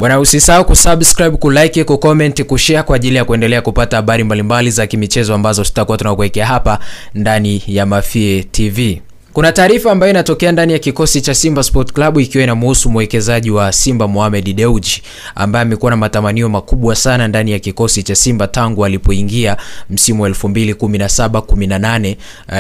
Bwana, usisahau kusubscribe, kulike, kucomment, kushare kwa ajili ya kuendelea kupata habari mbalimbali za kimichezo ambazo tutakuwa tunakuwekea hapa ndani ya Mafie TV. Kuna taarifa ambayo inatokea ndani ya kikosi cha Simba Sport Club ikiwa inamhusu mwekezaji wa Simba Mohamed Dewji ambaye amekuwa na matamanio makubwa sana ndani ya kikosi cha Simba tangu alipoingia msimu 2017-18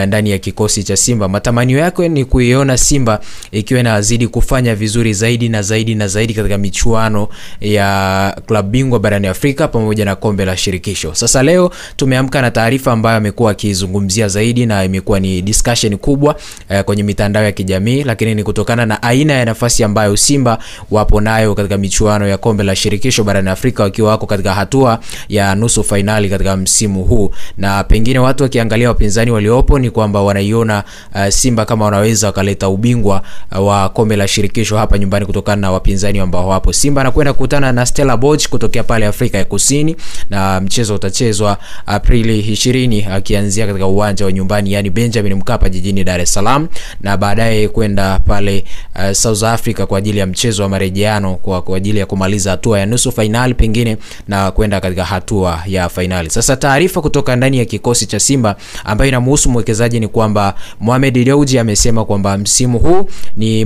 ndani ya kikosi cha Simba. Matamanio yake ni kuiona Simba ikiwa inazidi kufanya vizuri zaidi na zaidi na zaidi katika michuano ya klabu bingwa barani Afrika pamoja na kombe la shirikisho. Sasa leo tumeamka na taarifa ambayo amekuwa akizungumzia zaidi na imekuwa ni discussion kubwa kwenye mitandao ya kijamii, lakini ni kutokana na aina ya nafasi ambayo Simba wapo nayo katika michuano ya kombe la shirikisho barani Afrika, wakiwa wako katika hatua ya nusu finali katika msimu huu. Na pengine watu wakiangalia wapinzani waliopo ni kwamba wanaiona Simba kama wanaweza wakaleta ubingwa wa kombe la shirikisho hapa nyumbani kutokana na wapinzani ambao wapo. Simba anakwenda kukutana na Stellenbosch kutokea pale Afrika ya Kusini, na mchezo utachezwa Aprili 20 akianzia katika uwanja wa nyumbani yani Benjamin Mkapa jijini Dar es Salaam, na baadaye kwenda pale South Africa kwa ajili ya mchezo wa marejeano kwa ajili ya kumaliza hatua ya nusu finali pengine na kwenda katika hatua ya finali. Sasa taarifa kutoka ndani ya kikosi cha Simba ambayo inamhusu mwekezaji ni kwamba Mohamed Dewji amesema kwamba msimu huu ni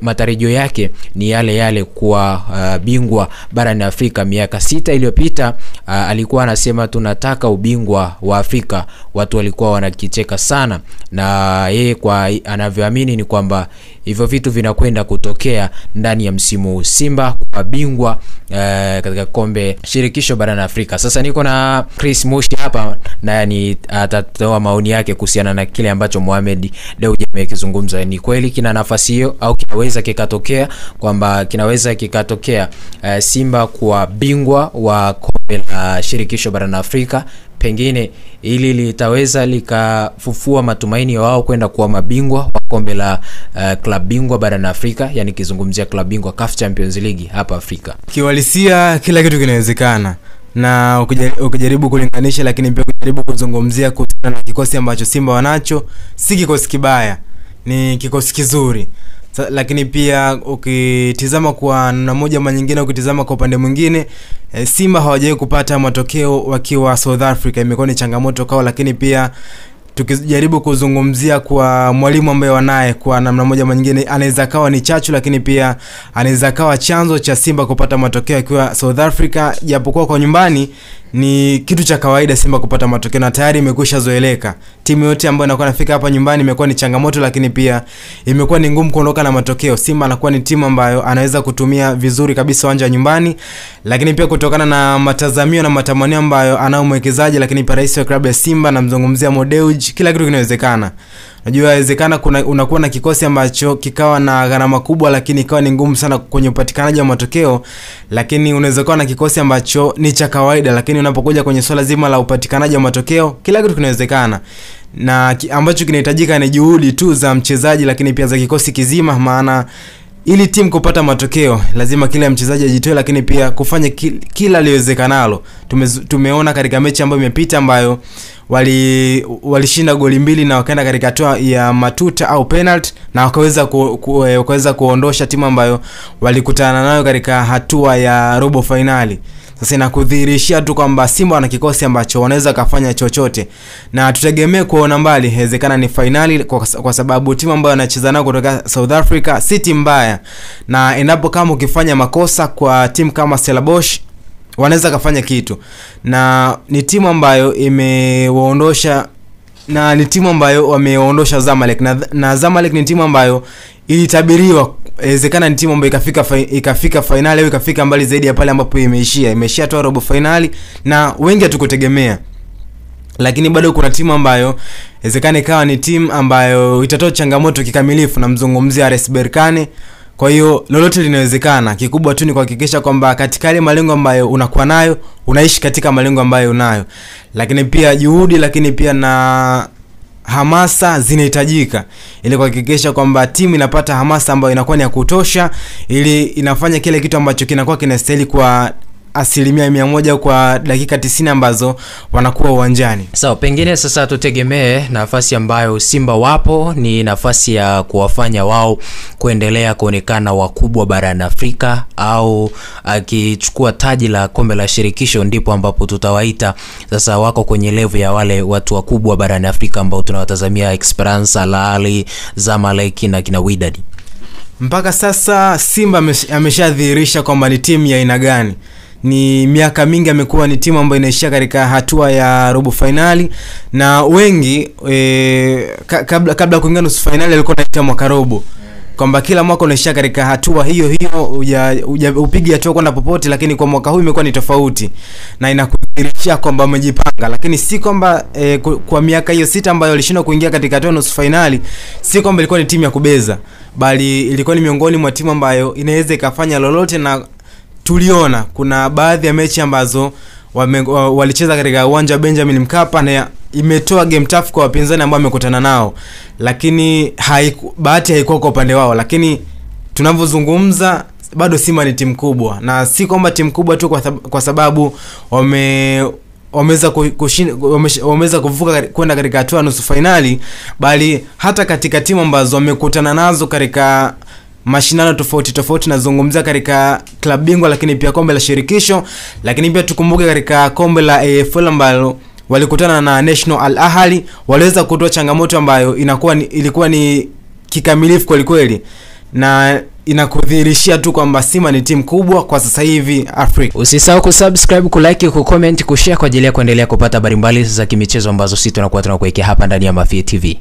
matarajio yake ni yale kuwa bingwa barani Afrika. Miaka 6 iliyopita alikuwa anasema tunataka ubingwa wa Afrika. Watu walikuwa wanakicheka sana, na yeye kwa anavyoamini ni kwamba hivyo vitu vinakwenda kutokea ndani ya msimu Simba kwa bingwa katika kombe shirikisho barani Afrika. Sasa niko na Chris Mushi hapa na ni atatoa maoni yake kuhusiana na kile ambacho Mohamed Dewji amekizungumza. Ni kweli kina nafasi hiyo au kinaweza kikatokea kwamba kinaweza kikatokea Simba kwa bingwa wa kombe la shirikisho barani Afrika? Pengine ili litaweza likafufua matumaini wao kwenda kuwa mabingwa wa kombe la club bingwa barani Afrika, yani kizungumzia club bingwa CAF Champions League hapa Afrika. Kiwalisia kila kitu kinawezekana, na ukijaribu kulinganisha, lakini pia ukijaribu kuzungumzia kuhusiana na kikosi ambacho Simba wanacho, si kikosi kibaya, ni kikosi kizuri. Lakini pia ukitizama kwa namna moja ama nyingine, ukitizama kwa upande mwingine, Simba hawajawahi kupata matokeo wakiwa South Africa, imekuwa ni changamoto kwao. Lakini pia tukijaribu kuzungumzia kwa mwalimu ambaye wanaye, kwa namna moja ama nyingine anaweza kawa ni chachu, lakini pia anaweza kawa chanzo cha Simba kupata matokeo akiwa South Africa, japokuwa kwa nyumbani ni kitu cha kawaida Simba kupata matokeo na tayari imekwisha zoeleka. Timu yote ambayo inakuwa inafika hapa nyumbani imekuwa ni changamoto, lakini pia imekuwa ni ngumu kuondoka na matokeo. Simba anakuwa ni timu ambayo anaweza kutumia vizuri kabisa uwanja nyumbani, lakini pia kutokana na matazamio na matamanio ambayo anao mwekezaji, lakini pia rais wa klabu ya Simba namzungumzia Mo Dewji, kila kitu kinawezekana. Unajua inawezekana unakuwa na kikosi ambacho kikawa na gharama kubwa lakini ikawa ni ngumu sana kwenye upatikanaji wa matokeo, lakini unaweza kuwa na kikosi ambacho ni cha kawaida, lakini unapokuja kwenye swala zima la upatikanaji wa matokeo, kila kitu kinawezekana. Na ambacho kinahitajika ni juhudi tu za mchezaji, lakini pia za kikosi kizima, maana ili timu kupata matokeo lazima kila mchezaji ajitoe, lakini pia kufanya kila liwezekanalo. Tumeona katika mechi ambayo imepita ambayo walishinda goli 2 na wakaenda katika hatua ya matuta au penalty, na wakaweza kuondosha timu ambayo walikutana nayo katika hatua ya robo finali. Sasa inakudhihirishia tu kwamba Simba wana kikosi ambacho wanaweza kufanya chochote, na tutegemee kuona mbali. Inawezekana ni finali kwa sababu timu ambayo anacheza nayo kutoka South Africa si timu mbaya, na endapo kama ukifanya makosa kwa timu kama Stellenbosch wanaweza kufanya kitu, na ni timu ambayo imewaondosha, na ni timu ambayo wameondosha Zamalek, na Zamalek ni timu ambayo ilitabiriwa inawezekana ni timu ambayo ikafika finali au ikafika mbali zaidi ya pale ambapo imeishia tu robo finali, na wengi hatukutegemea. Lakini bado kuna timu ambayo inawezekana ikawa ni timu ambayo itatoa changamoto kikamilifu, na mzungumzia RS Berkane. Kwa hiyo lolote linawezekana, kikubwa tu ni kuhakikisha kwamba katika ile malengo ambayo unakuwa nayo unaishi katika malengo ambayo unayo, lakini pia juhudi, lakini pia na hamasa zinahitajika ili kuhakikisha kwamba timu inapata hamasa ambayo inakuwa ni ya kutosha, ili inafanya kile kitu ambacho kinakuwa kinastahili kwa 100% kwa dakika 90 ambazo wanakuwa uwanjani. So pengine sasa tutegemee nafasi ambayo Simba wapo ni nafasi ya kuwafanya wao kuendelea kuonekana wakubwa barani Afrika, au akichukua taji la kombe la shirikisho ndipo ambapo tutawaita sasa wako kwenye level ya wale watu wakubwa barani Afrika ambao tunawatazamia Esperance, Al Ahly, Zamalek na kina Wydad. Mpaka sasa Simba ameshadhihirisha kwamba ni timu ya aina gani. Ni miaka mingi amekuwa ni timu ambayo inaishia katika hatua ya robo finali, na wengi kabla kuingia nusu finali alikuwa anaita mwaka robo, kwamba kila mwaka unaishia katika hatua hiyo upige hatua kwenda popote, lakini kwa mwaka huu imekuwa ni tofauti na inakudhihirisha kwamba umejipanga. Lakini si kwamba kwa miaka hiyo 6 ambayo walishindwa kuingia katika hatua nusu finali, si kwamba ilikuwa ni timu ya kubeza, bali ilikuwa ni miongoni mwa timu ambayo inaweza ikafanya lolote. Na tuliona kuna baadhi ya mechi ambazo walicheza katika uwanja wa Benjamin Mkapa na imetoa game tough kwa wapinzani ambao wamekutana nao, lakini bahati haikuwa kwa upande wao. Lakini tunavyozungumza bado Simba ni timu kubwa, na si kwamba timu kubwa tu kwa sababu wameweza kuvuka kwenda katika hatua nusu finali, bali hata katika timu ambazo wamekutana nazo katika mashindano tofauti nazungumzia katika klabu bingwa, lakini pia kombe la shirikisho, lakini pia tukumbuke katika kombe la AFL ambalo walikutana na National Al Ahly, waliweza kutoa changamoto ambayo ilikuwa ni kikamilifu kweli, na inakudhihirishia tu kwamba Simba ni timu kubwa kwa sasa hivi Afrika. Usisahau kusubscribe, kulike, kucomment, kushare kwa ajili ya kuendelea kupata habari mbalimbali za kimichezo ambazo sisi tunakuwa tunakuwekea hapa ndani ya Mafie TV.